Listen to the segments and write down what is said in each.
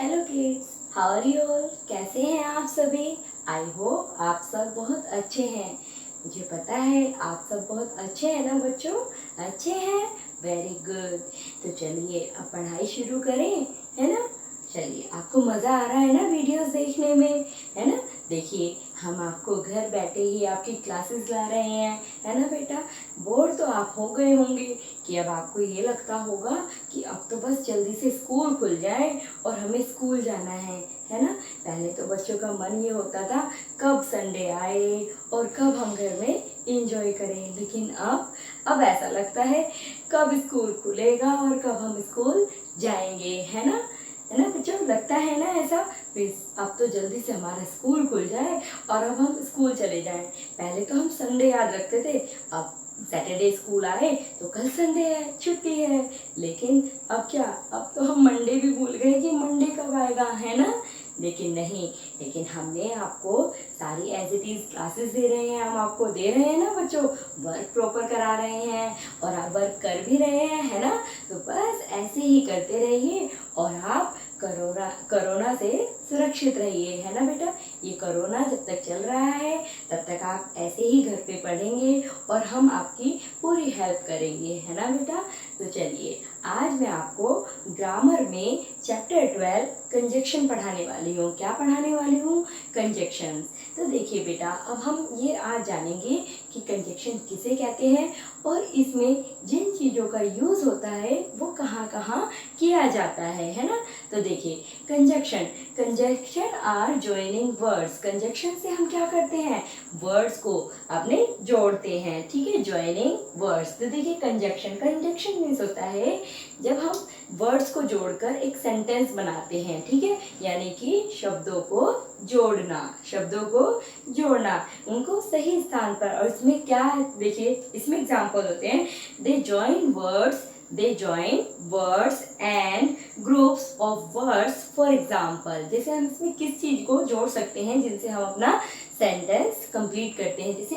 Hello kids, how are you all? कैसे हैं आप सभी? आई होप आप सब बहुत अच्छे हैं। मुझे पता है आप सब बहुत अच्छे हैं ना बच्चों? अच्छे हैं, वेरी गुड। तो चलिए अब पढ़ाई शुरू करें, है ना? चलिए, आपको मज़ा आ रहा है ना वीडियोस देखने में, है ना? देखिए, हम आपको घर बैठे ही आपकी क्लासेस ला रहे हैं, है ना बेटा? बोर तो आप हो गए होंगे कि अब आपको ये लगता होगा कि अब तो बस जल्दी से स्कूल खुल जाए और हमें स्कूल जाना है ना? पहले तो बच्चों का मन ये होता था कब संडे आए और कब हम घर में इंजॉय करें, लेकिन अब ऐसा लगता है कब स्कूल खुलेगा और कब हम स्कूल जाएंगे, है ना बच्चों? लगता है ना ऐसा? प्लीज अब तो जल्दी से हमारा स्कूल खुल जाए और अब हम स्कूल चले जाएं। पहले तो हम संडे याद रखते थे, अब सैटरडे स्कूल आए तो कल संडे है, छुट्टी है। लेकिन अब क्या, अब तो हम मंडे भी भूल गए कि मंडे कब आएगा, है ना? लेकिन नहीं, लेकिन हमने आपको सारी एज इट इज क्लासेस दे रहे हैं, हम आपको दे रहे हैं ना बच्चों, वर्क प्रॉपर करा रहे हैं और आप वर्क कर भी रहे हैं, है ना? तो बस ऐसे ही करते रहिए और आप कोरोना से सुरक्षित रहिए, है ना बेटा? ये कोरोना जब तक चल रहा है तब तक आप ऐसे ही घर पे पढ़ेंगे और हम आपकी पूरी हेल्प करेंगे, है ना बेटा? तो चलिए, आज मैं आपको ग्रामर में चैप्टर 12 कंजक्शन पढ़ाने वाली हूँ। क्या पढ़ाने वाली हूँ? कंजक्शंस। तो देखिए बेटा, अब हम ये आज जानेंगे कि कंजक्शन किसे कहते हैं और इसमें जिन चीज़ों का यूज़ होता है वो कहाँ कहाँ किया जाता है ना? तो देखिए, conjunction are joining words. Conjunction से हम क्या करते हैं? वर्ड्स को अपने जोड़ते हैं, ठीक है? Joining words. तो देखिए, कंजक्शन मीन्स होता है जब हम वर्ड्स को जोड़कर एक सेंटेंस बनाते हैं, ठीक है? यानी कि शब्दों को जोड़ना उनको सही स्थान पर। और इसमें क्या है, देखिए इसमें एग्जाम्पल होते हैं, they join words and groups of words. For example, जैसे हम इसमें किस चीज को जोड़ सकते हैं जिनसे हम अपना सेंटेंस कंप्लीट करते हैं, जैसे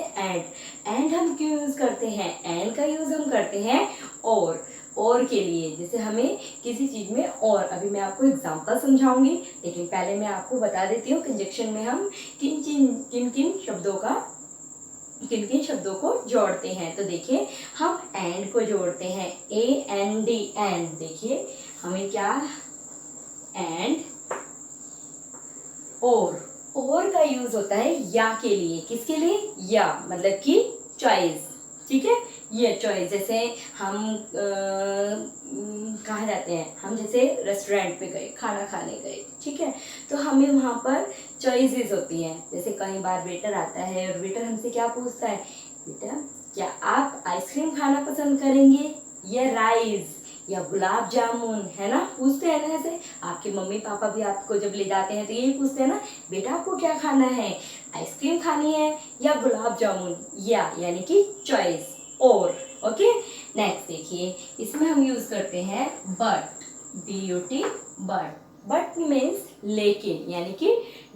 एंड हम क्यों यूज करते हैं? एंड का यूज हम करते हैं और के लिए, जैसे हमें किसी चीज में और। अभी मैं आपको एग्जांपल समझाऊंगी, लेकिन पहले मैं आपको बता देती हूँ कंजक्शन में हम किन किन शब्दों को जोड़ते हैं। तो देखिए, हम एंड को जोड़ते हैं, AND एंड। देखिए हमें क्या, एंड और का यूज होता है या के लिए। किसके लिए? या मतलब कि चॉइस, ठीक है? ये चॉइस, जैसे हम कहाँ जाते हैं, हम जैसे रेस्टोरेंट पे गए, खाना खाने गए, ठीक है? तो हमें वहाँ पर चॉइसेस होती हैं। जैसे कई बार वेटर आता है और वेटर हमसे क्या पूछता है, बेटा क्या आप आइसक्रीम खाना पसंद करेंगे या राइस या गुलाब जामुन, है ना? पूछते हैं ना ऐसे। आपके मम्मी पापा भी आपको जब ले जाते हैं तो यही पूछते हैं ना, बेटा आपको क्या खाना है, आइसक्रीम खानी है या गुलाब जामुन? या यानी कि चॉइस, और। ओके, नेक्स्ट देखिए, इसमें हम यूज करते हैं बट, BUT, बट मीन्स लेकिन, यानी कि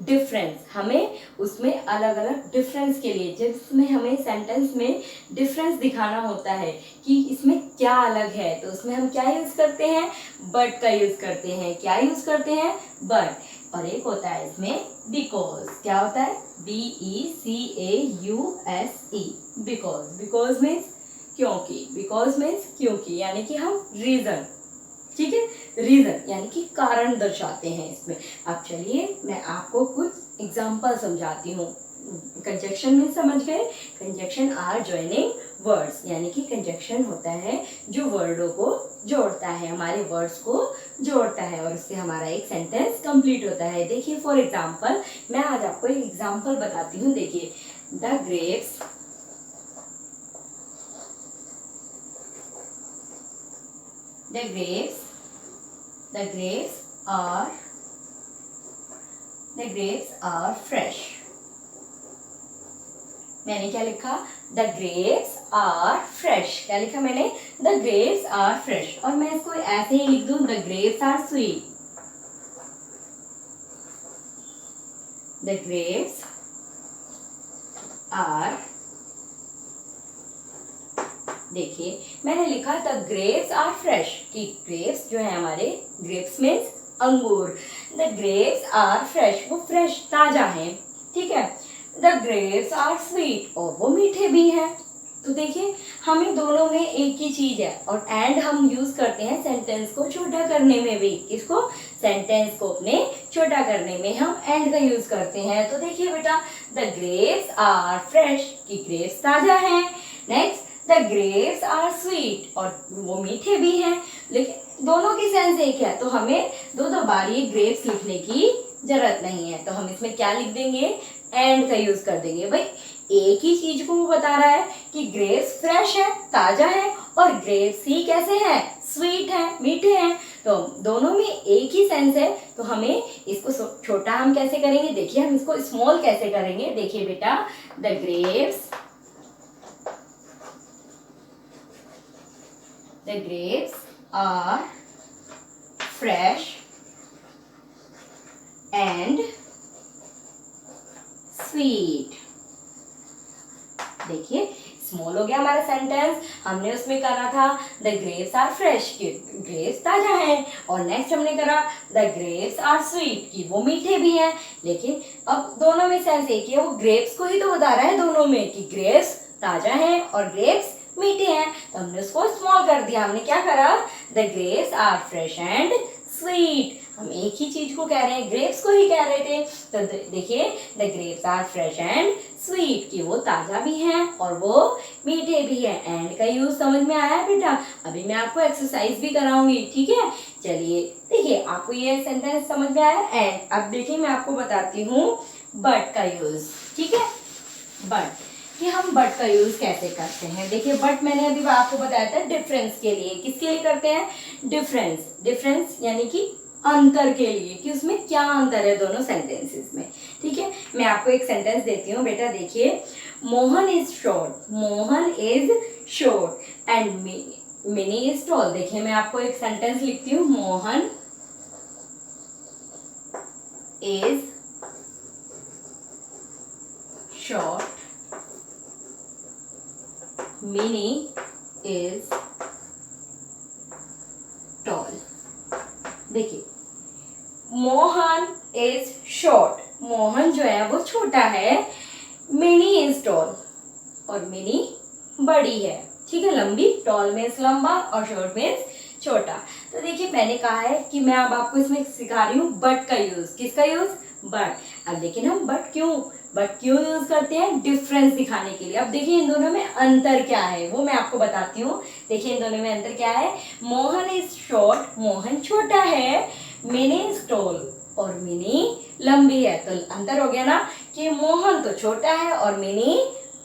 डिफरेंस। हमें उसमें अलग अलग डिफरेंस के लिए, जिसमें हमें सेंटेंस में डिफरेंस दिखाना होता है कि इसमें क्या अलग है, तो उसमें हम क्या यूज करते हैं? बट का यूज करते हैं। क्या यूज करते हैं? बट। और एक होता है इसमें बिकॉज। क्या होता है? BECAUSE, बिकॉज मीन्स क्योंकि, यानी कि हम रीजन, ठीक है? रीजन यानी कि कारण दर्शाते हैं इसमें। अब चलिए मैं आपको कुछ एग्जाम्पल समझाती हूँ। कंजक्शन में समझ गए? कंजक्शन आर ज्वाइनिंग वर्ड्स, यानी कि कंजक्शन होता है जो वर्डों को जोड़ता है, हमारे वर्ड्स को जोड़ता है और उससे हमारा एक सेंटेंस कंप्लीट होता है। देखिए फॉर एग्जाम्पल, मैं आज आपको एक एग्जाम्पल बताती हूँ। देखिए, द ग्रेप्स are fresh। मैंने क्या लिखा? The grapes are fresh. क्या लिखा मैंने? The grapes are fresh. और मैं इसको ऐसे ही लिख दूं, the grapes are sweet. The grapes are, देखिए मैंने लिखा द ग्रेप्स आर फ्रेश, कि ग्रेप्स जो है हमारे, ग्रेप्स मीन्स अंगूर। द ग्रेप्स आर फ्रेश, वो फ्रेश ताजा है, ठीक है। द ग्रेप्स आर स्वीट, और वो मीठे भी हैं। तो देखिए हमें दोनों में एक ही चीज है, और एंड हम यूज करते हैं सेंटेंस को छोटा करने में भी। किसको? सेंटेंस को अपने छोटा करने में हम एंड का यूज करते हैं। तो देखिए बेटा, द ग्रेप्स आर फ्रेश, कि ग्रेप्स ताजा है। Next, the grapes are sweet, और वो मीठे भी हैं। लेकिन दोनों की सेंस एक है, तो हमें दो दो बार ये ग्रेप्स लिखने की जरूरत नहीं है। तो हम इसमें क्या लिख देंगे? एंड का यूज कर देंगे। भाई एक ही चीज को वो बता रहा है कि ग्रेप्स फ्रेश है, ताजा है, और ग्रेप्स ही कैसे हैं? स्वीट है, मीठे हैं। तो दोनों में एक ही सेंस है, तो हमें इसको छोटा हम कैसे करेंगे? देखिए हम इसको स्मॉल कैसे करेंगे। देखिए बेटा, the grapes are fresh and sweet। देखिए स्मॉल हो गया हमारा सेंटेंस। हमने उसमें करा था द ग्रेप्स आर फ्रेश, कि ग्रेप्स ताजा हैं, और नेक्स्ट हमने करा द ग्रेप्स आर स्वीट, कि वो मीठे भी हैं। लेकिन अब दोनों में सेंस एक ही है, वो ग्रेप्स को ही तो बता रहा है दोनों में, कि ग्रेप्स ताजा हैं और ग्रेप्स मीठे हैं। तो हमने उसको स्मॉल कर दिया। हमने क्या करा? The grapes are fresh and sweet. हम एक ही चीज को कह रहे हैं, ग्रेप्स को ही कह रहे थे। तो देखिए, the grapes are fresh and sweet, कि वो ताजा भी हैं और वो मीठे भी हैं। एंड का यूज समझ में आया बेटा? अभी मैं आपको एक्सरसाइज भी कराऊंगी, ठीक है। चलिए देखिए, आपको ये सेंटेंस समझ में आया। एंड अब देखिए मैं आपको बताती हूँ बट का यूज, ठीक है। बट, कि हम बट का यूज कैसे करते हैं। देखिए बट मैंने अभी आपको बताया था डिफरेंस के लिए। किसके लिए करते हैं? डिफरेंस। डिफरेंस यानी कि अंतर के लिए, कि उसमें क्या अंतर है दोनों सेंटेंसेस में, ठीक है। मैं आपको एक सेंटेंस देती हूँ बेटा, देखिए। Mohan is short, Mohan is short and mini is tall. देखिए मैं आपको एक सेंटेंस लिखती हूँ, Mohan is short, mini is tall. देखिए मोहन इज शॉर्ट, मोहन जो है वो छोटा है। मिनी इज टॉल, और मिनी बड़ी है, ठीक है। लंबी, टॉल मीन्स लंबा और शॉर्ट मीन्स छोटा। तो देखिए मैंने कहा है कि मैं अब आपको इसमें सिखा रही हूँ बट का यूज। किसका यूज? बट। अब देखिए हम बट क्यों यूज करते हैं? डिफरेंस दिखाने के लिए। अब देखिए इन दोनों में अंतर क्या है वो मैं आपको बताती हूँ। देखिए इन दोनों में अंतर क्या है? मोहन इज शॉर्ट, मोहन छोटा है। मिनी इज टॉल, और मिनी लंबी है। तो अंतर हो गया ना, कि मोहन तो छोटा है और मिनी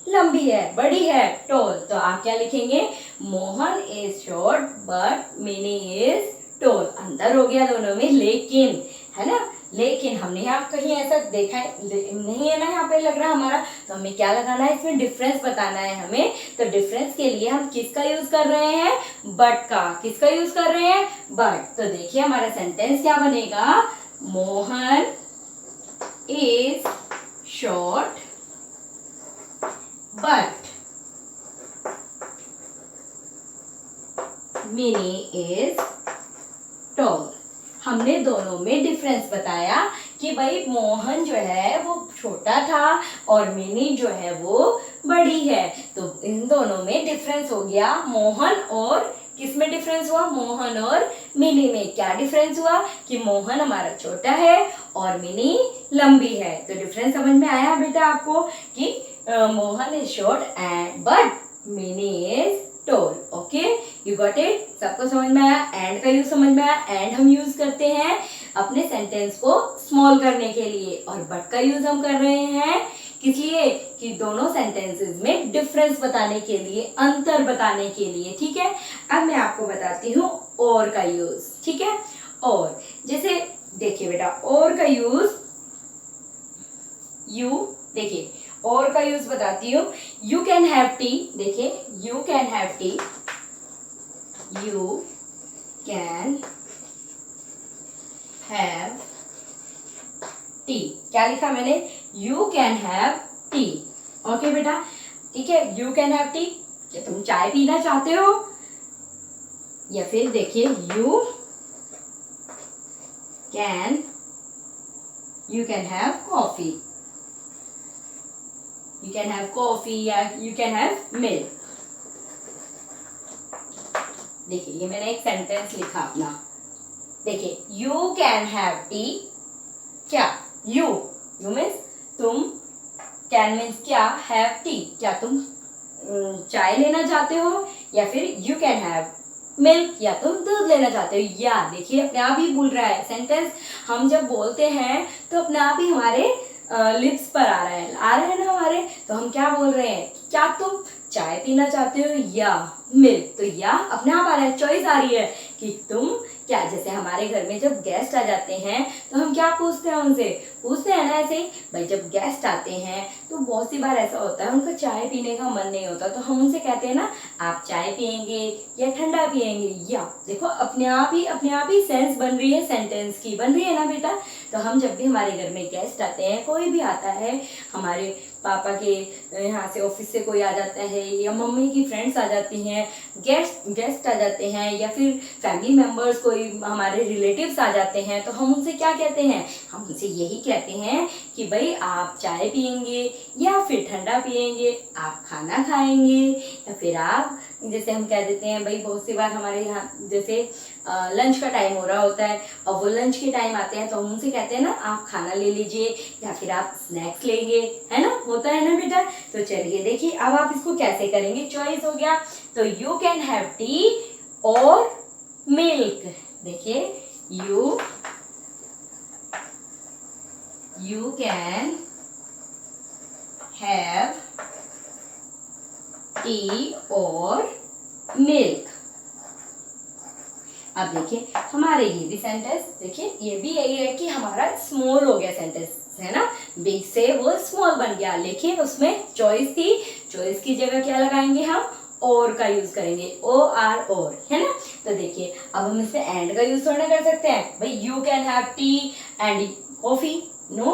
लंबी है, बड़ी है, टॉल। तो आप क्या लिखेंगे? Mohan is short but mini is tall. अंतर हो गया दोनों में, लेकिन, है ना। लेकिन हमने यहाँ कहीं ऐसा देखा नहीं है ना, यहाँ पे लग रहा हमारा। तो हमें क्या लगाना है? इसमें डिफरेंस बताना है हमें। तो डिफरेंस के लिए हम किसका यूज कर रहे हैं? बट का। किसका यूज कर रहे हैं? बट। तो देखिए हमारा सेंटेंस क्या बनेगा? Mohan is short but mini is tall. हमने दोनों में डिफरेंस बताया कि भाई मोहन जो है वो छोटा था और मिनी जो है वो बड़ी है। तो इन दोनों में डिफरेंस हो गया। मोहन और किस में डिफरेंस हुआ? मोहन और मिनी में। क्या डिफरेंस हुआ? कि मोहन हमारा छोटा है और मिनी लंबी है। तो डिफरेंस समझ में आया बेटा आपको कि Mohan is short and but mini is tall. Okay, you got it? सबको समझ में आया? एंड का यूज समझ में आया? एंड हम यूज करते हैं अपने सेंटेंस को स्मॉल करने के लिए, और बट का यूज हम कर रहे हैं किस लिए? कि दोनों सेंटेंसेस में डिफरेंस बताने के लिए, अंतर बताने के लिए, ठीक है। अब मैं आपको बताती हूँ और का यूज, ठीक है। और जैसे देखिए बेटा, और का यूज देखिए और का यूज बताती हूँ। You can have tea. देखिए you can have tea, you can have tea. क्या लिखा मैंने? You can have tea. Okay बेटा, ठीक है। यू कैन हैव टी, क्या तुम चाय पीना चाहते हो? या फिर देखिए you can, you can have coffee. You can have coffee या you can have milk. देखिए ये मैंने एक सेंटेंस लिखा अपना. देखिए you can have tea. क्या you means तुम, can means क्या, have tea क्या तुम चाय लेना चाहते हो, या फिर you can have मिल्क या तुम दूध लेना चाहते हो. या देखिए अपने आप ही बोल रहा है सेंटेंस. हम जब बोलते हैं तो अपने आप ही हमारे लिप्स पर आ रहा है ना हमारे. तो हम क्या बोल रहे हैं, क्या तुम चाय पीना चाहते हो या मिल्क. तो या अपने आप आ रहा है, चॉइस आ रही है कि तुम क्या. जैसे हमारे घर में जब गेस्ट आ जाते हैं तो हम क्या पूछते हैं उनसे, पूछते हैं ना ऐसे ही भाई. जब गेस्ट आते हैं तो बहुत सी बार ऐसा होता है उनका चाय पीने का मन नहीं होता, तो हम उनसे कहते हैं ना आप चाय पियेंगे या ठंडा पियेंगे. या देखो अपने आप ही सेंस बन रही है, सेंटेंस की बन रही है ना बेटा. तो हम जब भी हमारे घर में गेस्ट आते हैं, कोई भी आता है, हमारे पापा के यहाँ से ऑफिस से कोई आ जाता है या मम्मी की फ्रेंड्स आ जाती हैं, गेस्ट आ जाते हैं, या फिर फैमिली मेंबर्स कोई हमारे रिलेटिव्स आ जाते हैं, तो हम उनसे क्या कहते हैं, हम उनसे यही कहते हैं कि भाई आप चाय पियेंगे या फिर ठंडा पियेंगे, आप खाना खाएंगे या फिर आप, जैसे हम कह देते हैं भाई बहुत सी बार हमारे यहाँ जैसे लंच का टाइम हो रहा होता है और वो लंच के टाइम आते हैं तो हम उनसे कहते हैं ना आप खाना ले लीजिए या फिर आप स्नैक्स लेंगे, है ना, होता है ना बेटा. तो चलिए देखिए अब आप इसको कैसे करेंगे. चॉइस हो गया तो यू कैन हैव टी और मिल्क. देखिए यू कैन हैव टी और मिल्क. अब देखिए हमारे ये भी सेंटेंस, देखिए ये भी यही है कि हमारा स्मॉल हो गया सेंटेंस, है ना, बिग से वो स्मॉल बन गया. लेकिन उसमें चॉइस थी, चॉइस की जगह क्या लगाएंगे हम, और का यूज करेंगे, OR और, है ना. तो देखिए अब हम इसमें एंड का यूज थोड़ा कर सकते हैं भाई. You can have tea and coffee. No,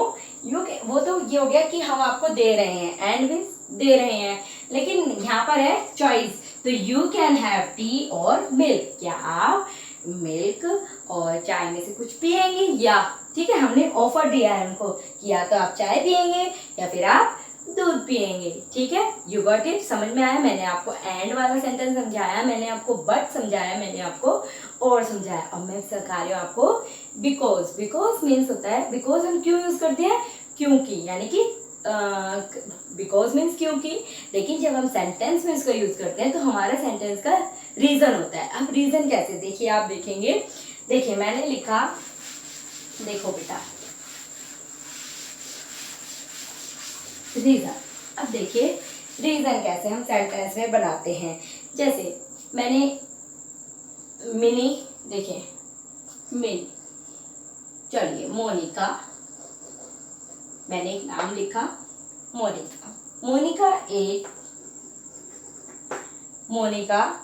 वो तो ये हो गया कि हम आपको दे रहे हैं, एंड मीन्स दे रहे हैं, लेकिन यहाँ पर है चॉइस. तो यू कैन हैव टी और मिल्क. क्या आप मिल्क और चाय में से कुछ पियेंगे, या ठीक है हमने ऑफर दिया है उनको कि या तो आप चाय पियेंगे या फिर आप दूध पियेंगे. ठीक है, यू गॉट इट, समझ में आया. मैंने आपको एंड वाला सेंटेंस समझाया, मैंने आपको बट समझाया, मैंने आपको और समझाया. अब मैं सिखा रही हूँ आपको बिकॉज. बिकॉज मीन्स होता है, बिकॉज हम क्यों यूज करते हैं, क्योंकि, यानी कि बिकॉज मीन्स क्योंकि. लेकिन जब हम सेंटेंस में इसका यूज करते हैं तो हमारा सेंटेंस का रीजन होता है. अब रीजन कैसे, देखिए आप देखेंगे. देखिए मैंने लिखा, देखो बेटा रीजन. अब देखिए रीजन कैसे हम सेंटेंस में बनाते हैं. जैसे मैंने मिनी, देखिए मिनी, चलिए मोनिका, मैंने एक नाम लिखा मोनिका. मोनिका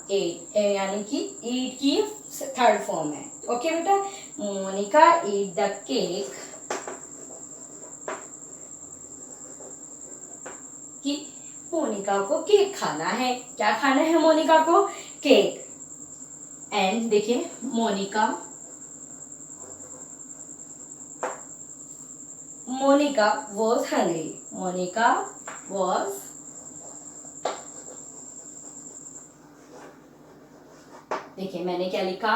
एट यानी कि ईट की थर्ड फॉर्म है. ओके बेटा, मोनिका ईट द केक, कि मोनिका को केक खाना है. क्या खाना है मोनिका को, केक. एंड देखिए Monika was hungry. Monika was, देखिए मैंने क्या लिखा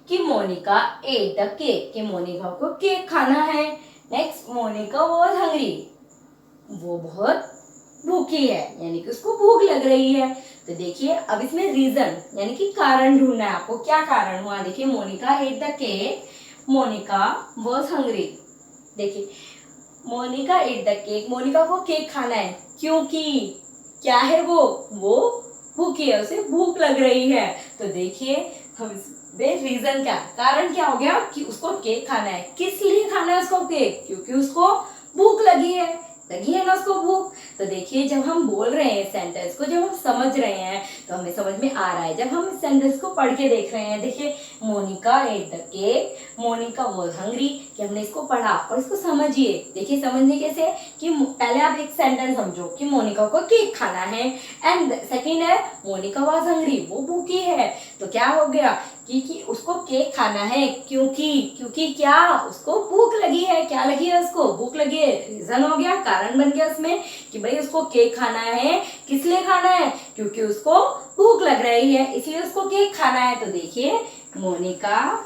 कि मोनिका ate the cake, कि मोनिका को केक खाना है. नेक्स्ट मोनिका was hungry, वो बहुत भूखी है, यानी कि उसको भूख लग रही है. तो देखिए अब इसमें रीजन यानी कि कारण ढूंढना है आपको, क्या कारण हुआ. देखिए Monika ate the cake, Monika was hungry. देखिए Monika ate the cake, Monika को केक खाना है क्योंकि क्या है, वो भूखी है, उसे भूख लग रही है. तो देखिए हम इसमें रीजन क्या, कारण क्या हो गया कि उसको केक खाना है. किस लिए खाना है उसको केक, क्योंकि उसको भूख लगी है ना उसको भूख. तो देखिए जब हम बोल रहे हैं सेंटेंस को, जब हम समझ रहे हैं तो हमें समझ में आ रहा है. जब हम इस सेंटेंस को पढ़ के देख रहे हैं, देखिए Monica ate the cake, Monica was hungry, कि हमने इसको पढ़ा और इसको समझिए. देखिए समझने कैसे कि पहले आप एक सेंटेंस समझो कि मोनिका को केक खाना है, एंड सेकेंड है मोनिका वाज हंग्री, वो भूखी है. तो क्या हो गया क्योंकि उसको केक खाना है। क्योंकि क्या, उसको भूख लगी है। क्या लगी है उसको? भूख लगी है। रीजन हो गया, कारण बन गया उसमें कि भाई उसको केक खाना है। किस लिए खाना है? क्योंकि उसको भूख लग रही है, इसलिए उसको केक खाना है। तो देखिए, Monika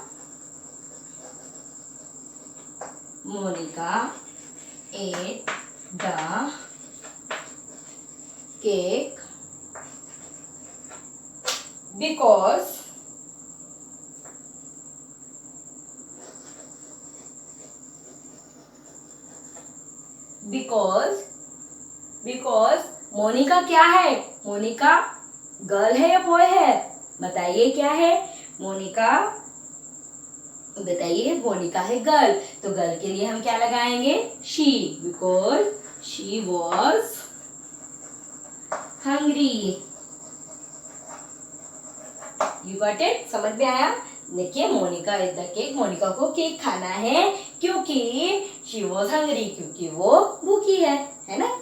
ate the cake because Monika क्या है? मोनिका गर्ल है या बॉय है? बताइए क्या है? मोनिका बताइए, मोनिका है गर्ल, तो गर्ल के लिए हम क्या लगाएंगे? She, because she was hungry. You got it? समझ में आया? देखिए, Monica is the cake, Monica को केक खाना है क्योंकि शी वॉज हंग्री, क्योंकि वो भूखी है ना?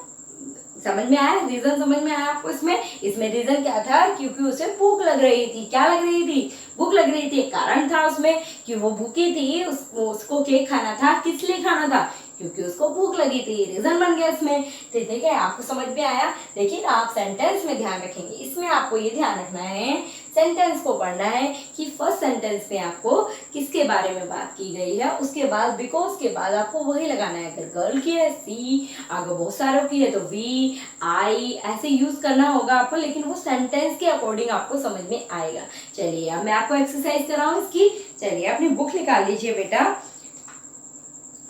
समझ में आया? रीजन समझ में आया आपको? इसमें रीजन क्या था? क्योंकि उसे भूख लग रही थी। क्या लग रही थी? भूख लग रही थी। कारण था उसमें कि वो भूखी थी, उसको केक खाना था। किस लिए खाना था? क्योंकि उसको भूख लगी थी। रीजन बन गया इसमें। तो देखिए, आपको समझ में आया? देखिए ना, आप सेंटेंस में ध्यान रखेंगे। इसमें आपको ये ध्यान रखना है, सेंटेंस को पढ़ना है कि फर्स्ट सेंटेंस में आपको किसके बारे में बात की गई है, उसके बाद बिकॉज के बाद आपको वही लगाना है। अगर गर्ल की है सी, आगे बहुत सारों की है तो वी, आई, ऐसे यूज करना होगा आपको, लेकिन वो सेंटेंस के अकॉर्डिंग आपको समझ में आएगा। चलिए, अब मैं आपको एक्सरसाइज कराऊं इसकी। चलिए, अपनी बुक निकाल लीजिए बेटा,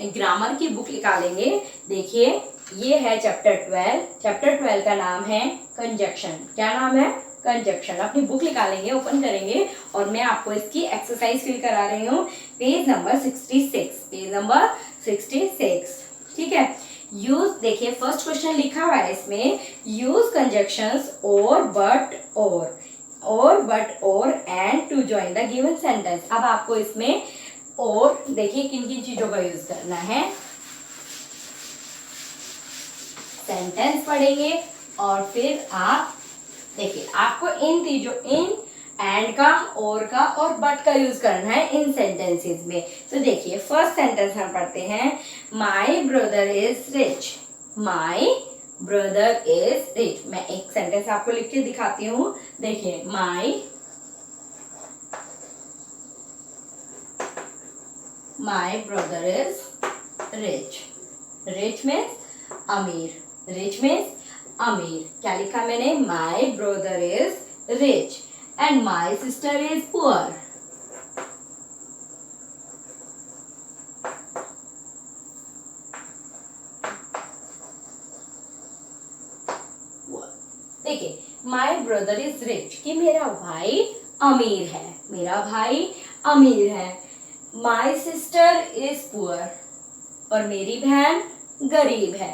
ग्रामर की बुक निकालेंगे। देखिए, ये है चैप्टर 12। चैप्टर 12 का नाम है कंजक्शन। क्या नाम है? कंजक्शन। अपनी बुक निकालेंगे, ओपन करेंगे और मैं आपको इसकी एक्सरसाइज फिल करा रही हूँ। Page number 66, page number 66। ठीक है। यूज, देखिए फर्स्ट क्वेश्चन लिखा हुआ है इसमें, यूज कंजक्शंस और, बट, और and to join the given sentence. अब आपको इसमें और देखिए किन किन चीजों का यूज करना है। सेंटेंस पढ़ेंगे और फिर आप देखिए, आपको इन चीजों, इन, एंड का, और बट का यूज करना है इन सेंटेंसेस में। तो देखिए, फर्स्ट सेंटेंस हम पढ़ते हैं, my brother is rich. My brother is rich. मैं एक सेंटेंस आपको लिख के दिखाती हूँ। देखिए, My brother is rich. Rich means अमीर. Rich means अमीर. क्या लिखा मैंने? My brother is rich and my sister is poor. देखिए, my brother is rich कि मेरा भाई अमीर है, मेरा भाई अमीर है। My sister is poor और मेरी बहन गरीब है।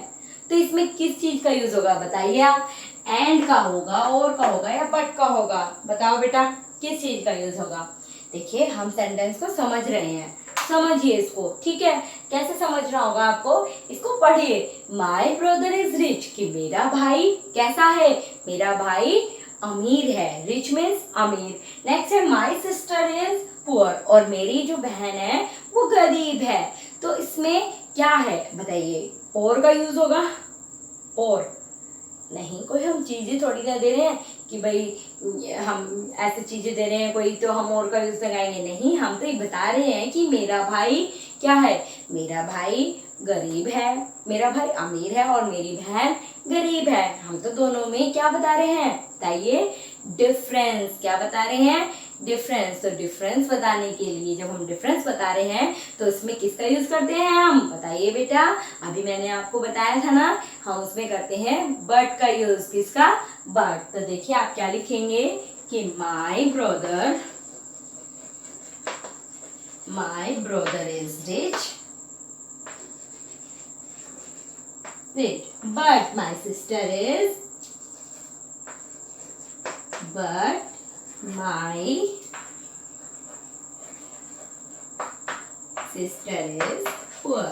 तो इसमें किस चीज का यूज होगा बताइए आप? एंड का होगा, और का होगा, या बट का होगा? बताओ बेटा, किस चीज का यूज होगा? देखिए, हम सेंटेंस को समझ रहे हैं, समझिए इसको। ठीक है, कैसे समझना होगा आपको? इसको पढ़िए। माई ब्रदर इज रिच कि मेरा भाई कैसा है? मेरा भाई अमीर है। रिच मीन्स अमीर। नेक्स्ट है, माई सिस्टर इज पुअर और मेरी जो बहन है वो गरीब है। तो इसमें क्या है बताइए? और का यूज होगा? और नहीं, कोई हम चीजें थोड़ी ना दे रहे हैं कि भाई हम ऐसी चीजें दे रहे हैं कोई तो हम और का यूज लगाएंगे। नहीं, हम तो ये बता रहे हैं कि मेरा भाई क्या है? मेरा भाई गरीब है, मेरा भाई अमीर है और मेरी बहन गरीब है। हम तो दोनों में क्या बता रहे हैं बताइए? डिफरेंस। क्या बता रहे हैं? डिफरेंस। तो डिफरेंस बताने के लिए जब हम डिफरेंस बता रहे हैं तो इसमें किसका यूज करते हैं हम? बताइए बेटा, अभी मैंने आपको बताया था ना, हम उसमें करते हैं बट का यूज। किसका? बट। तो देखिए, आप क्या लिखेंगे कि my brother is rich, but my sister is, but my sister is poor.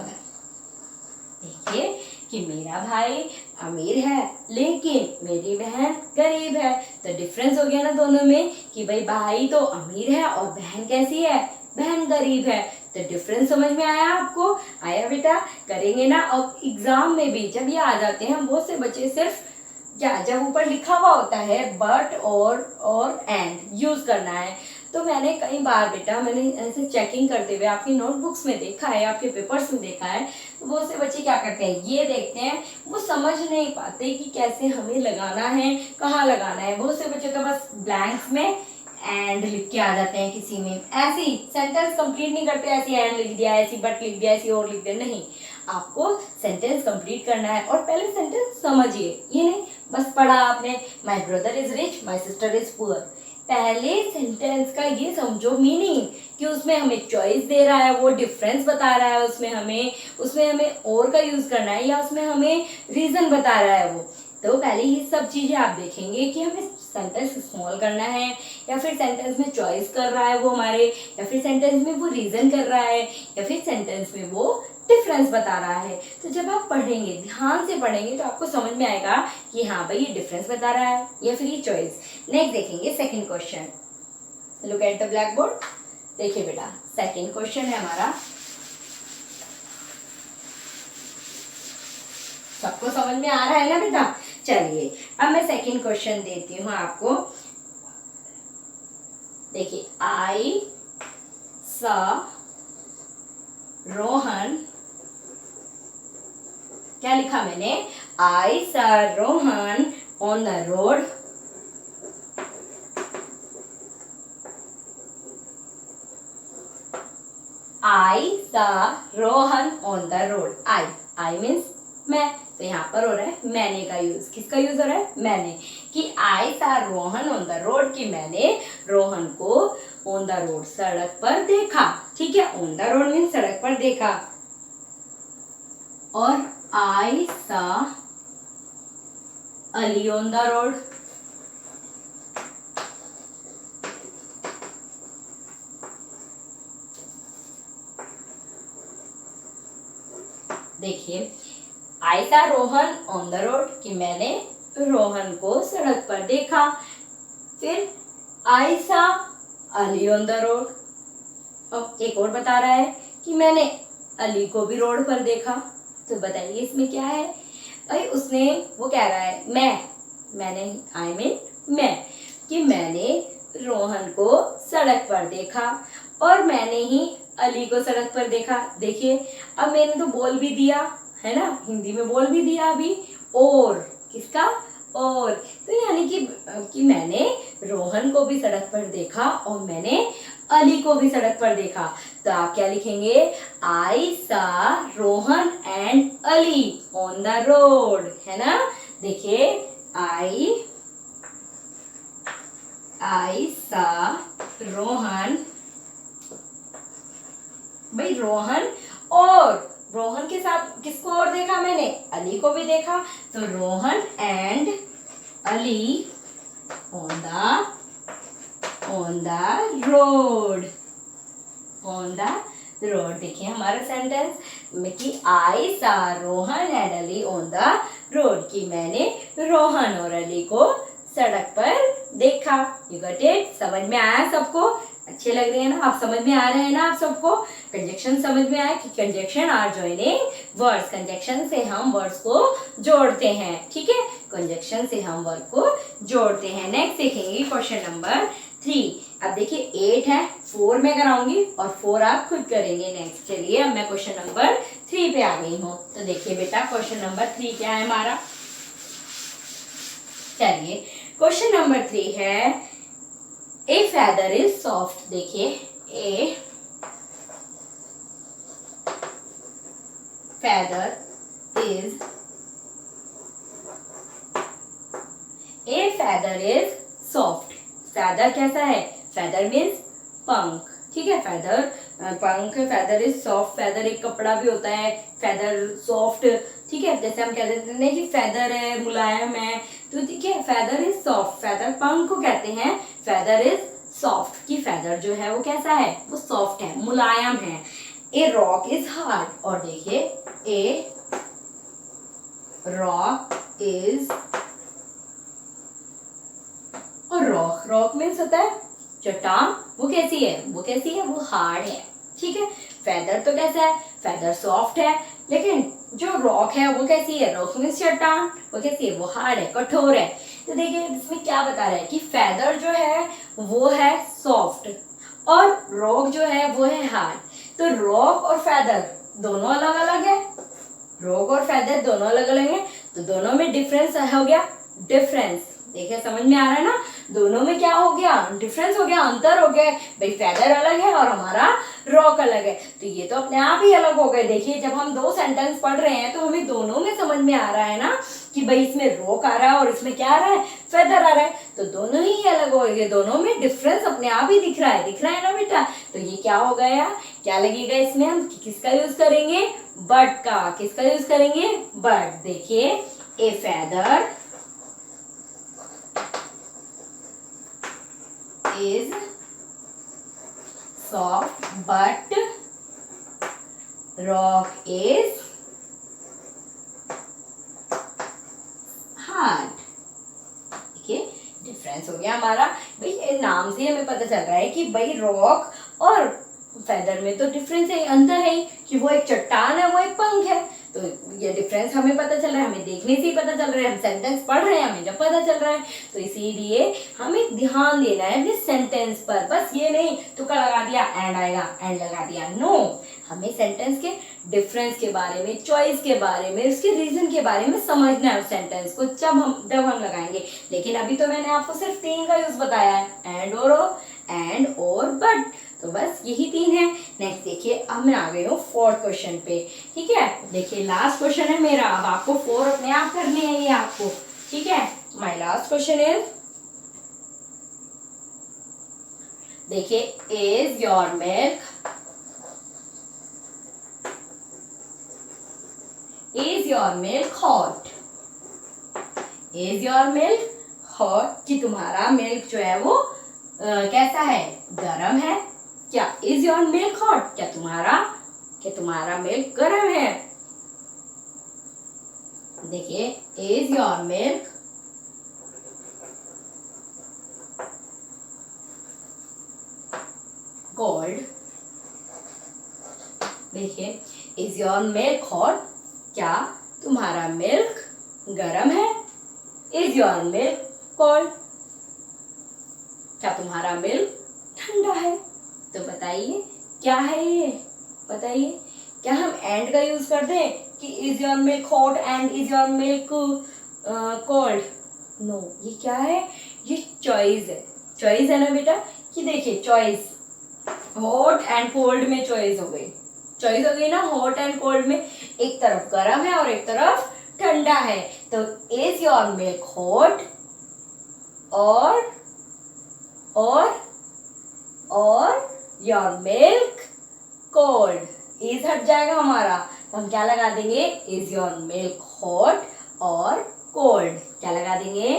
देखिए कि मेरा भाई अमीर है लेकिन मेरी बहन गरीब है। तो डिफरेंस हो गया ना दोनों में कि भाई भाई तो अमीर है और बहन कैसी है, बहन गरीब है। तो डिफरेंस समझ में आया आपको? आया बेटा? करेंगे ना। अब एग्जाम में भी जब ये आ जाते हैं बहुत से बच्चे सिर्फ क्या, जब ऊपर लिखा हुआ होता है बट और एंड यूज करना है, तो मैंने कई बार बेटा मैंने ऐसे चेकिंग करते हुए आपकी नोटबुक्स में देखा है, आपके पेपर्स में देखा है, तो बहुत से बच्चे क्या करते हैं, ये देखते हैं, वो समझ नहीं पाते कि कैसे हमें लगाना है, कहाँ लगाना है। बहुत से बच्चे तो बस ब्लैंक्स में एंड लिख के आ जाते हैं, किसी में ऐसे ही सेंटेंस कंप्लीट नहीं करते, ऐसी एंड लिख दिया, ऐसी बट लिख दिया, ऐसी और लिख दिया। नहीं, आपको सेंटेंस कंप्लीट करना है और पहले सेंटेंस समझिए, ये नहीं बस पढ़ा आपने my brother is rich my sister is poor. पहले सेंटेंस का ये समझो मीनिंग कि उसमें हमें चॉइस दे रहा है, वो डिफरेंस बता रहा है, उसमें हमें और का यूज करना है या उसमें हमें रीजन बता रहा है वो। तो पहले ये सब चीजें आप देखेंगे कि हमें सेंटेंस स्मॉल करना है या फिर सेंटेंस में चॉइस कर रहा है वो हमारे, या फिर सेंटेंस में वो रीजन कर रहा है, या फिर सेंटेंस में वो डिफरेंस बता रहा है। तो जब आप पढ़ेंगे, ध्यान से पढ़ेंगे, तो आपको समझ में आएगा कि हाँ भाई ये डिफरेंस बता रहा है या फिर ये चॉइस। नेक्स्ट देखेंगे second question. Look at the black board. देखिए बेटा सेकंड क्वेश्चन है हमारा, सबको समझ में आ रहा है ना बेटा? चलिए अब मैं सेकंड क्वेश्चन देती हूँ आपको। देखिए, आई सा रोहन, क्या लिखा मैंने? आई सा रोहन ऑन द रोड आई सा Rohan on the road. I means मैं, तो यहाँ पर हो रहा है मैंने का यूज। किसका यूज हो रहा है? मैंने। कि आई सा रोहन ऑन द रोड, कि मैंने रोहन को ऑन द रोड सड़क पर देखा। ठीक है, ऑन द रोड मीन्स सड़क पर देखा। और आई सा अली ऑन द रोड, देखिए आई सा रोहन ऑन द रोड, कि मैंने रोहन को सड़क पर देखा। फिर आई सा अली ऑन द रोड, अब एक और बता रहा है कि मैंने अली को भी रोड पर देखा। तो बताइए इसमें क्या है? भाई उसने, वो कह रहा है मैंने आई मीन मैं, कि मैंने रोहन को सड़क पर देखा और मैंने ही अली को सड़क पर देखा। देखिए अब मैंने तो बोल भी दिया है ना, हिंदी में बोल भी दिया अभी, और किसका? और। तो यानी कि मैंने रोहन को भी सड़क पर देखा और मैंने अली को भी सड़क पर देखा। तो आप क्या लिखेंगे? आई सा Rohan and Ali on the road, है ना? देखिए आई सा रोहन, भाई रोहन, और रोहन के साथ किसको और देखा मैंने? अली को भी देखा। तो Rohan and Ali on the road, on the road. देखिए हमारा सेंटेंस में कि आई सा Rohan and Ali on the road, कि मैंने रोहन और अली को सड़क पर देखा। You got it? समझ में आया सबको? अच्छे लग रहे हैं ना? आप समझ में आ रहे हैं ना आप सबको? कंजक्शन समझ में आया कि conjunction are joining words, conjunction से हम वर्ड्स को जोड़ते हैं। ठीक है, कंजक्शन से हम वर्ड को जोड़ते हैं। नेक्स्ट देखेंगे क्वेश्चन नंबर 3। अब देखिए 8 है, 4 मैं कराऊंगी और 4 आप खुद करेंगे। नेक्स्ट चलिए अब मैं क्वेश्चन नंबर 3 पे आ गई हूँ। तो देखिए बेटा क्वेश्चन नंबर 3 क्या है हमारा? चलिए क्वेश्चन नंबर 3 है ए feather is soft। देखिए ए feather is soft। feather कैसा है? feather means पंख। ठीक है, feather पंख, feather is soft। feather एक कपड़ा भी होता है, feather soft। ठीक है, जैसे हम कह देते हैं कि feather है, मुलायम है, तो ठीक है feather is soft। feather पंख को कहते हैं feather is soft, कि feather जो है वो कैसा है? वो soft है, मुलायम है। A rock is hard, और देखिए A rock is और रॉक, रॉक मीन्स होता है चट्टान। वो कैसी है, वो कैसी है, वो हार्ड है, ठीक है। फेदर तो कैसा है, फेदर सॉफ्ट है, लेकिन जो रॉक है वो कैसी है, रॉक मीन्स चट्टान, वो कैसी है, वो हार्ड है, कठोर है। तो देखिए इसमें क्या बता रहा है कि फेदर जो है वो है सॉफ्ट और रॉक जो है वो है हार्ड। तो रॉक और फेदर दोनों अलग अलग है, रॉक और फेदर दोनों अलग अलग है, तो दोनों में डिफरेंस हो गया, डिफरेंस। देखिए समझ में आ रहा है ना, दोनों में क्या हो गया, डिफरेंस हो गया, अंतर हो गया। भाई फेदर अलग है और हमारा रॉक अलग है, तो ये तो अपने आप ही अलग हो गए। देखिए जब हम दो सेंटेंस पढ़ रहे हैं तो हमें दोनों में समझ में आ रहा है ना कि भाई इसमें रॉक आ रहा है और इसमें क्या आ रहा है, फेदर आ रहा है, तो दोनों ही अलग हो गए, दोनों में डिफरेंस अपने आप ही दिख रहा है, दिख रहा है ना बेटा। तो ये क्या हो गया, क्या लगेगा इसमें, हम किसका यूज करेंगे, बट का, किसका यूज करेंगे, बट। देखिए a feather is soft but rock is hard। देखिए डिफरेंस हो गया हमारा। भाई ये नाम से हमें पता चल रहा है कि भाई रॉक और फेदर में तो डिफरेंस है, अंतर है कि वो एक चट्टान है, वो एक पंख है। तो ये डिफरेंस हमें पता चल रहा है, हमें देखने से ही पता चल रहा है, हम सेंटेंस पढ़ रहे हैं हमें जब पता चल रहा है। तो इसीलिए हमें ध्यान देना है अपने सेंटेंस पर, बस ये नहीं तुक्का लगा दिया एंड आएगा, एंड लगा दिया, नो। हमें सेंटेंस के डिफरेंस के बारे में, चॉइस के बारे में, उसके रीजन के बारे में समझना है उस सेंटेंस को जब हम लगाएंगे। लेकिन अभी तो मैंने आपको सिर्फ तीन का यूज बताया है, एंड और बट, तो बस यही तीन है। नेक्स्ट देखिए अब मैं आ गई हूँ फोर्थ क्वेश्चन पे, ठीक है। देखिए लास्ट क्वेश्चन है मेरा, अब आपको फोर अपने आप करने हैं ये आपको, ठीक है। माय लास्ट क्वेश्चन इज, देखिए is your milk, is your milk hot, is your milk hot, कि तुम्हारा मिल्क जो है वो कैसा है, गरम है क्या, इज योर मिल्क हॉट, क्या तुम्हारा मिल्क गरम है। देखिए इज योर मिल्क कोल्ड, देखिए इज योर मिल्क हॉट, क्या तुम्हारा मिल्क गरम है, इज योर मिल्क कोल्ड, क्या तुम्हारा मिल्क ठंडा है। तो बताइए क्या है ये, बताइए क्या हम एंड का यूज कर दें कि is your milk hot and is your milk cold, no. ये क्या है, ये चॉइस है, चॉइस है ना बेटा, कि देखिए चॉइस हॉट एंड कोल्ड में चॉइस हो गई, चॉइस हो गई ना, हॉट एंड कोल्ड में एक तरफ गर्म है और एक तरफ ठंडा है। तो इज योर मिल्क हॉट और योर मिल्क कोल्ड, इज हट जाएगा हमारा, तो हम क्या लगा देंगे, इज योर मिल्क हॉट और कोल्ड, क्या लगा देंगे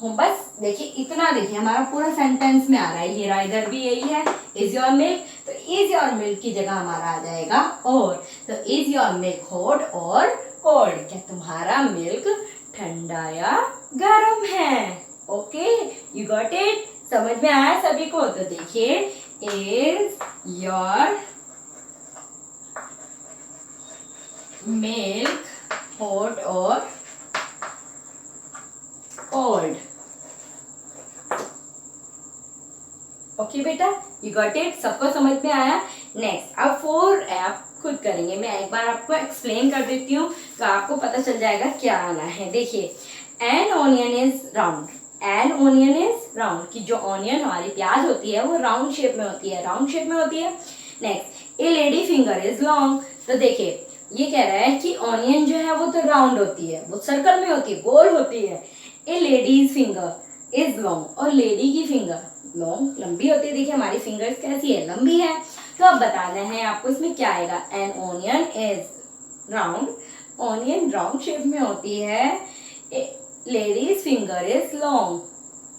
हम, बस देखिए इतना, देखिए हमारा पूरा सेंटेंस में आ रहा है, ये रहा इधर भी यही है, इज योर मिल्क, तो इज योर मिल्क की जगह हमारा आ जाएगा और, तो इज योर मिल्क हॉट और कोल्ड, क्या तुम्हारा मिल्क ठंडा या गर्म है। ओके यू गॉट इट, समझ में आया सभी को। तो देखिए इज योर मिल्क हॉट और कोल्ड, ओके बेटा यू गॉट इट, सबको समझ में आया। नेक्स्ट अब फोर आप खुद करेंगे, मैं एक बार आपको एक्सप्लेन कर देती हूँ तो आपको पता चल जाएगा क्या आना है। देखिए an onion is round, an onion is round, कि जो ऑनियन हमारी प्याज होती है वो राउंड शेप में होती है, राउंड शेप में होती है। Next A lady finger is long, तो देखिए ये कह रहा है कि ऑनियन जो है वो तो राउंड होती है, वो सर्कल में होती है, गोल होती है। ए लेडीज फिंगर इज लॉन्ग, और लेडी की फिंगर लॉन्ग लंबी होती है। देखिए हमारी फिंगर्स कैसी है, लंबी है। तो अब बताना है आपको इसमें क्या आएगा, an onion is round, onion round shape में होती है, लेडीज फिंगर इज लॉन्ग।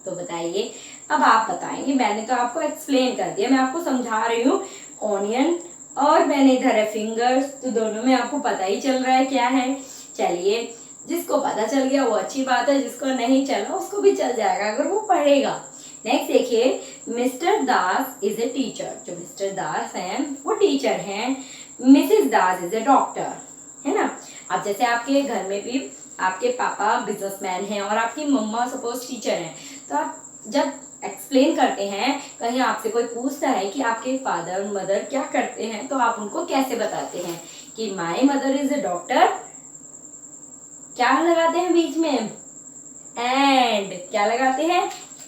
तो बताइए अब आप बताएंगे, मैंने तो आपको एक्सप्लेन कर दिया, मैं आपको समझा रही हूँ। ऑनियन और मैंने इधर है फिंगर्स, तो दोनों में आपको पता ही चल रहा है क्या है। चलिए जिसको पता चल गया वो अच्छी बात है, जिसको नहीं चला उसको भी चल जाएगा अगर वो पढ़ेगा। नेक्स्ट देखिए, mister Das is a teacher. जो मिस्टर दास हैं वो टीचर हैं। Mrs Das is a doctor, है ना। अब जैसे आपके घर में भी आपके पापा बिजनेसमैन हैं और आपकी मम्मा सपोज टीचर हैं, तो आप जब एक्सप्लेन करते हैं, कहीं आपसे कोई पूछता है कि आपके फादर मदर क्या करते हैं, तो आप उनको कैसे बताते हैं कि माई मदर इज ए डॉक्टर, क्या लगाते हैं बीच में, एंड क्या लगाते हैं,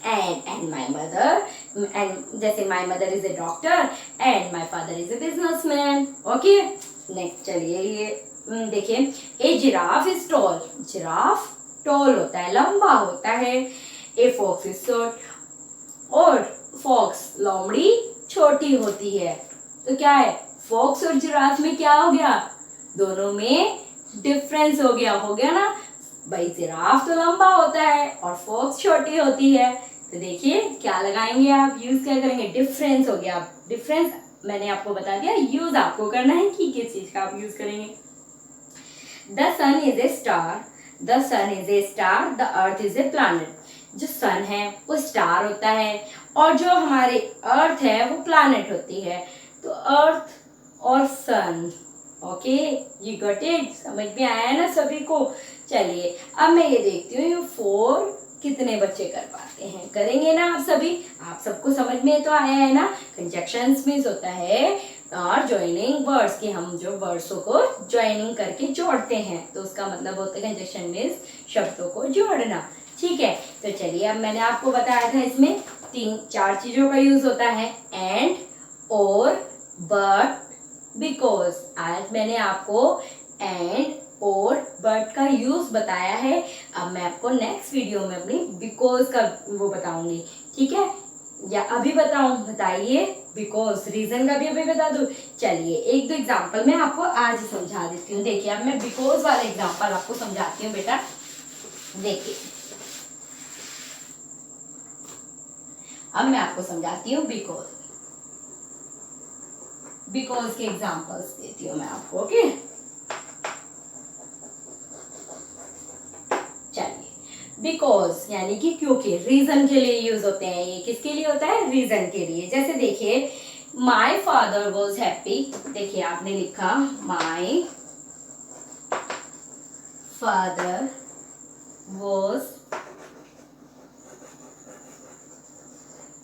एंड माई मदर, एंड जैसे my mother is a doctor and my father is a businessman. Okay, next चलिए ये देखिए, a giraffe is tall. Giraffe tall होता है, लंबा होता है। ए फॉक्स इज शॉर्ट, और फॉक्स लोमड़ी छोटी होती है। तो क्या है, फॉक्स और जिराफ में क्या हो गया, दोनों में डिफरेंस हो गया ना भाई। जिराफ तो लंबा होता है और फॉक्स छोटी होती है। तो देखिए क्या लगाएंगे आप, यूज क्या करेंगे, डिफरेंस हो गया। डिफरेंस मैंने आपको बता दिया, यूज आपको करना है कि किस चीज का आप यूज करेंगे। The sun is a star, the sun is a star, the earth is a planet. जो सन है वो स्टार होता है और जो हमारे अर्थ है वो प्लैनेट होती है। तो अर्थ और सन, ओके, यू गॉट इट, समझ में आया है ना सभी को। चलिए अब मैं ये देखती हूँ, ये 4 कितने बच्चे कर पाते हैं, करेंगे ना आप सभी, आप सबको समझ में तो आया है ना। कंजक्शंस मीन्स होता है और ज्वाइनिंग वर्ड्स, कि हम जो वर्ड्सों को ज्वाइनिंग करके जोड़ते हैं, तो उसका मतलब होता है कंजक्शन मीन्स शब्दों को जोड़ना। ठीक है, तो चलिए अब मैंने आपको बताया था इसमें 3-4 चीजों का यूज होता है, एंड, और, बट, बिकॉज। आज मैंने आपको एंड और बट का यूज बताया है। अब मैं आपको नेक्स्ट वीडियो में अपनी बिकॉज का वो बताऊंगी, ठीक है, या अभी बताऊं, बताइए, बिकॉज रीजन का भी अभी बता दूं। चलिए 1-2 एग्जांपल मैं आपको आज समझा देती हूँ। देखिए अब मैं बिकॉज वाला एग्जांपल आपको समझाती हूँ बेटा। देखिए अब मैं आपको समझाती हूँ बिकॉज, बिकॉज के एग्जांपल्स देती हूँ मैं आपको। ओके, चलिए, बिकॉज यानी कि क्योंकि, रीजन के लिए यूज होते हैं। ये किसके लिए होता है, रीजन के लिए। जैसे देखिए, माई फादर वॉज हैप्पी। देखिए आपने लिखा my father was,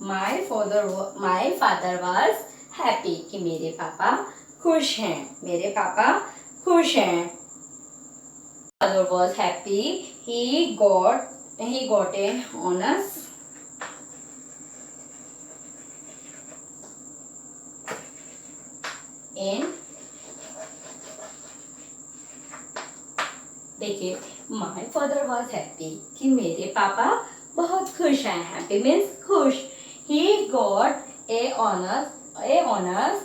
my father was happy, कि मेरे पापा खुश हैं, मेरे पापा खुश हैं। Father was happy. He got a honors in, देखिए माई फादर वॉज हैप्पी, कि मेरे पापा बहुत खुश हैं। हैप्पी मीन्स खुश। He got A honours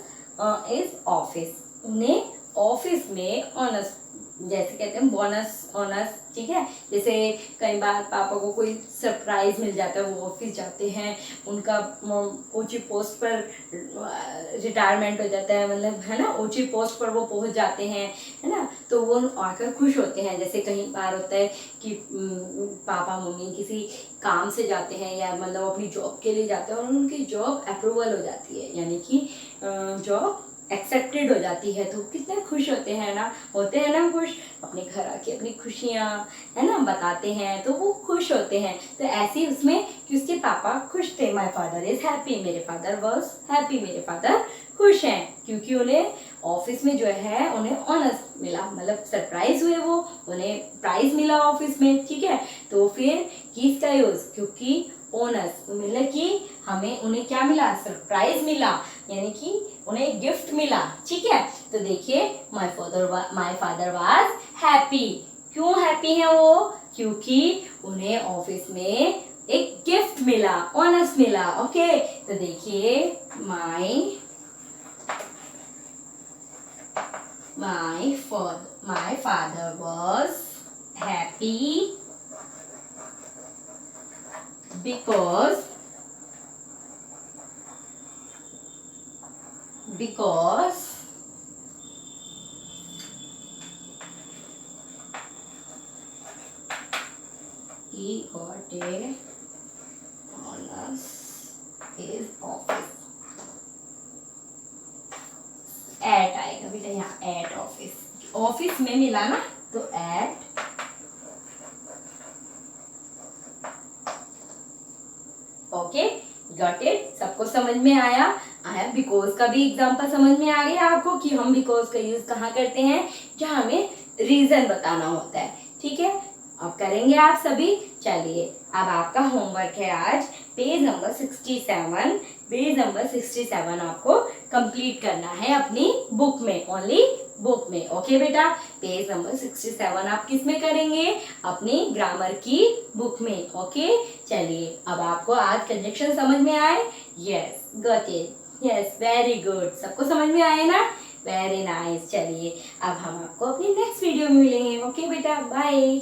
is office, उन्हें ऑफिस में ऑनर्स, जैसे कहते हैं बोनस ऑनर्स, ठीक है। जैसे कई बार पापा को कोई सरप्राइज मिल जाता है, वो ऑफिस जाते हैं, उनका ऊंची पोस्ट पर रिटायरमेंट हो जाता है, मतलब है ना, ऊंची पोस्ट पर वो पहुंच जाते हैं, है ना, तो वो आकर खुश होते हैं। जैसे कई बार होता है कि पापा मम्मी किसी काम से जाते हैं या मतलब अपनी जॉब के लिए जाते हैं और उनकी जॉब अप्रूवल हो जाती है, यानी कि जॉब एक्सेप्टेड हो जाती है, तो कितने खुश होते हैं ना, होते हैं ना खुश, अपने घर आके अपनी खुशियाँ है ना बताते हैं, तो वो खुश होते हैं। तो ऐसे उसमें कि उसके पापा खुश थे, माई फादर इज हैप्पी, मेरे फादर वॉज हैप्पी, मेरे फादर खुश हैं, क्योंकि उन्हें ऑफिस में जो है उन्हें ऑनर्स मिला, मतलब सरप्राइज हुए वो, उन्हें प्राइज मिला ऑफिस में, ठीक है। तो फिर किसका यूज, क्योंकि ओनर्स मतलब कि हमें उन्हें क्या मिला, सरप्राइज मिला, यानी कि उन्हें गिफ्ट मिला, ठीक है। तो देखिए माई फादर वाज हैप्पी, क्यों हैप्पी है वो, क्योंकि उन्हें ऑफिस में एक गिफ्ट मिला, ऑनर्स मिला। ओके, तो देखिए my father was happy because he got a honors office, एट आएगा बेटा यहाँ, एट ऑफिस, ऑफिस में मिला ना तो एट, ओके गॉट इट, सबको समझ में आया। आया बिकॉज का भी एग्जांपल समझ में आ गया आपको कि हम बिकॉज का यूज कहाँ करते हैं, जहाँ हमें रीजन बताना होता है, ठीक है। अब करेंगे आप सभी। चलिए अब आपका होमवर्क है आज पेज नंबर 67, पेज नंबर 67 आपको कंप्लीट करना है अपनी बुक में, ओनली बुक में, ओके बेटा। पेज नंबर 67 आप किस में करेंगे, अपनी ग्रामर की बुक में, ओके। चलिए अब आपको आज कंजक्शन समझ में आए, yes got it, yes very good, सबको समझ में आए ना, वेरी नाइस। चलिए अब हम आपको अपनी नेक्स्ट वीडियो में मिलेंगे, ओके बेटा, बाय।